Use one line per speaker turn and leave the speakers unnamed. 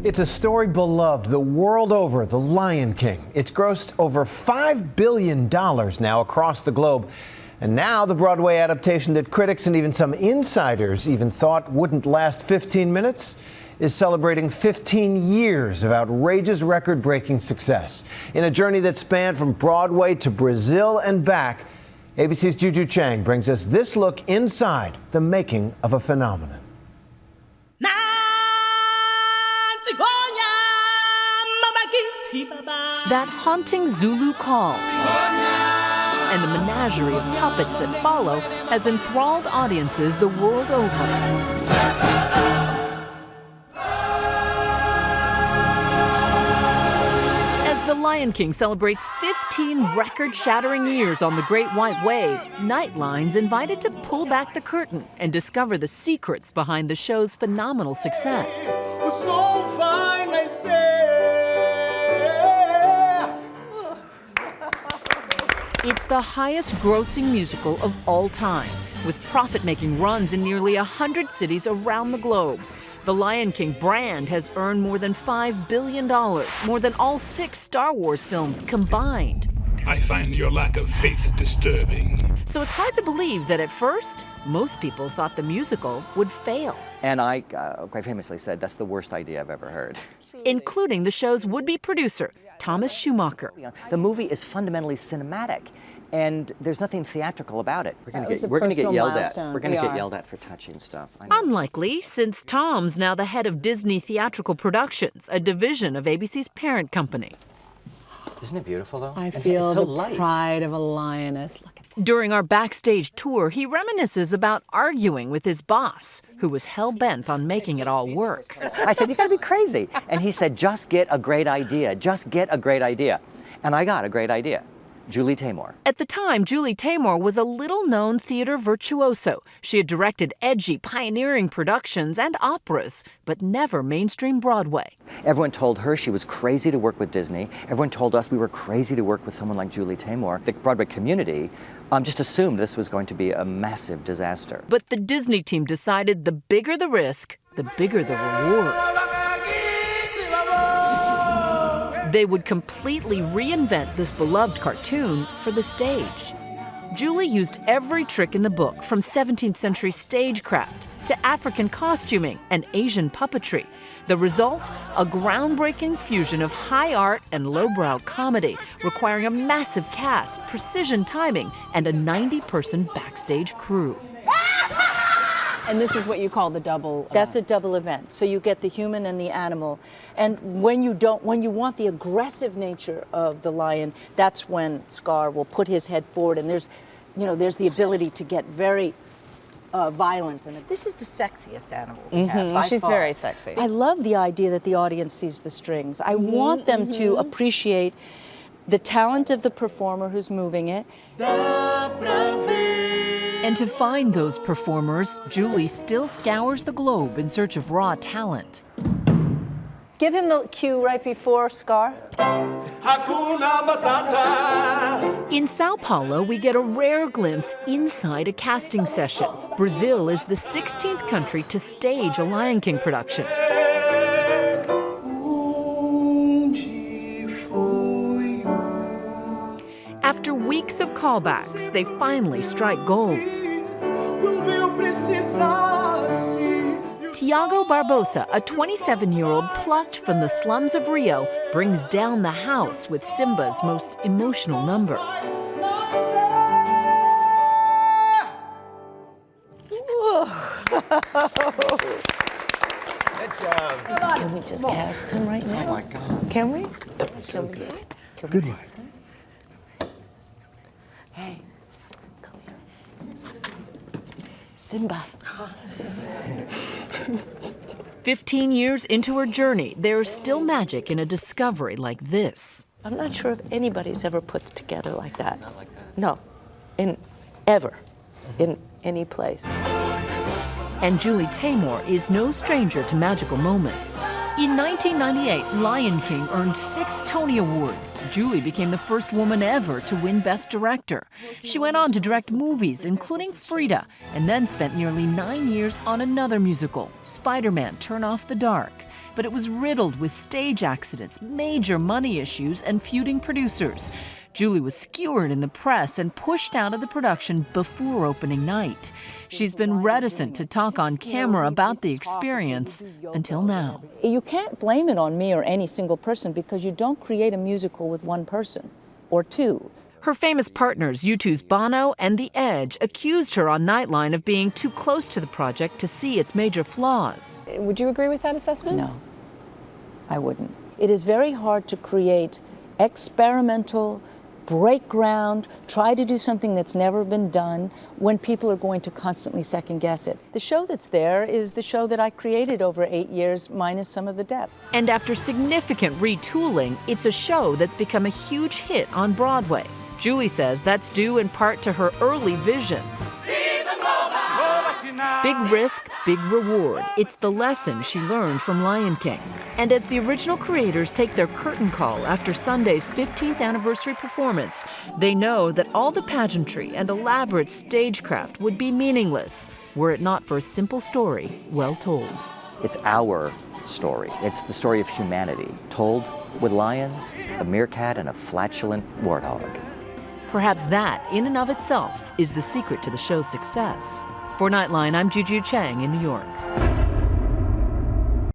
It's a story beloved the world over, The Lion King. It's grossed over $5 billion now across the globe. And now the Broadway adaptation that critics and even some insiders even thought wouldn't last 15 minutes is celebrating 15 years of outrageous record-breaking success. In a journey that spanned from Broadway to Brazil and back, ABC's Juju Chang brings us this look inside the making of a phenomenon.
That haunting Zulu call and the menagerie of puppets that follow has enthralled audiences the world over. As The Lion King celebrates 15 record-shattering years on the Great White Way, Nightlines invited to pull back the curtain and discover the secrets behind the show's phenomenal success.
So fine, I say.
It's the highest-grossing musical of all time, with profit-making runs in nearly 100 cities around the globe. The Lion King brand has earned more than $5 billion, more than all 6 Star Wars films combined.
I find your lack of faith disturbing.
So it's hard to believe that at first, most people thought the musical would fail.
And I quite famously said, that's the worst idea I've ever heard.
Including the show's would-be producer, Thomas Schumacher.
The movie is fundamentally cinematic, and there's nothing theatrical about it. We're going to get yelled at. We're going to get yelled at for touching stuff.
Unlikely, since Tom's now the head of Disney Theatrical Productions, a division of ABC's parent company.
Isn't it beautiful, though?
I feel
so
the
light.
pride of a lioness. Look at that.
During our backstage tour, he reminisces about arguing with his boss, who was hell-bent on making it all work.
I said, you gotta be crazy. And he said, just get a great idea. Just get a great idea. And I got a great idea. Julie Taymor.
At the time, Julie Taymor was a little-known theater virtuoso. She had directed edgy, pioneering productions and operas, but never mainstream Broadway.
Everyone told her she was crazy to work with Disney. Everyone told us we were crazy to work with someone like Julie Taymor. The Broadway community just assumed this was going to be a massive disaster.
But the Disney team decided the bigger the risk, the bigger the reward. They would completely reinvent this beloved cartoon for the stage. Julie used every trick in the book, from 17th century stagecraft to African costuming and Asian puppetry. The result, a groundbreaking fusion of high art and lowbrow comedy, requiring a massive cast, precision timing, and a 90-person backstage crew.
And this is what you call the double.
That's a double event. So you get the human and the animal. And when you want the aggressive nature of the lion, that's when Scar will put his head forward, and there's the ability to get very violent. And this is the sexiest animal we have, by
She's
far.
very sexy.
I love the idea that the audience sees the strings. I want them to appreciate the talent of the performer who's moving it.
And to find those performers, Julie still scours the globe in search of raw talent.
Give him the cue right before Scar.
Hakuna Matata.
In Sao Paulo, we get a rare glimpse inside a casting session. Brazil is the 16th country to stage a Lion King production. After weeks of callbacks, they finally strike gold. Tiago Barbosa, a 27-year-old plucked from the slums of Rio, brings down the house with Simba's most emotional number.
Can we just cast him right now?
Oh my God.
Can we?
So
Can we do
good.
it? Can
Good
we
one.
cast him? Hey, come here. Simba.
15 years into her journey, there's still magic in a discovery like this.
I'm not sure if anybody's ever put it together like that. Not like that? No, in any place.
And Julie Taymor is no stranger to magical moments. In 1998, Lion King earned 6 Tony Awards. Julie became the first woman ever to win Best Director. She went on to direct movies, including Frida, and then spent nearly 9 years on another musical, Spider-Man: Turn Off the Dark. but it was riddled with stage accidents, major money issues, and feuding producers. Julie was skewered in the press and pushed out of the production before opening night. She's been reticent to talk on camera about the experience until now.
You can't blame it on me or any single person because you don't create a musical with one person or two.
Her famous partners, U2's Bono and The Edge, accused her on Nightline of being too close to the project to see its major flaws.
Would you agree with that assessment?
No, I wouldn't. It is very hard to create experimental, break ground, try to do something that's never been done when people are going to constantly second guess it. The show that's there is the show that I created over 8 years, minus some of the depth.
And after significant retooling, it's a show that's become a huge hit on Broadway. Julie says that's due in part to her early vision. Big risk, big reward. It's the lesson she learned from Lion King. And as the original creators take their curtain call after Sunday's 15th anniversary performance, they know that all the pageantry and elaborate stagecraft would be meaningless were it not for a simple story well told.
It's our story. It's the story of humanity, told with lions, a meerkat, and a flatulent warthog.
Perhaps that, in and of itself, is the secret to the show's success. For Nightline, I'm Juju Chang in New York.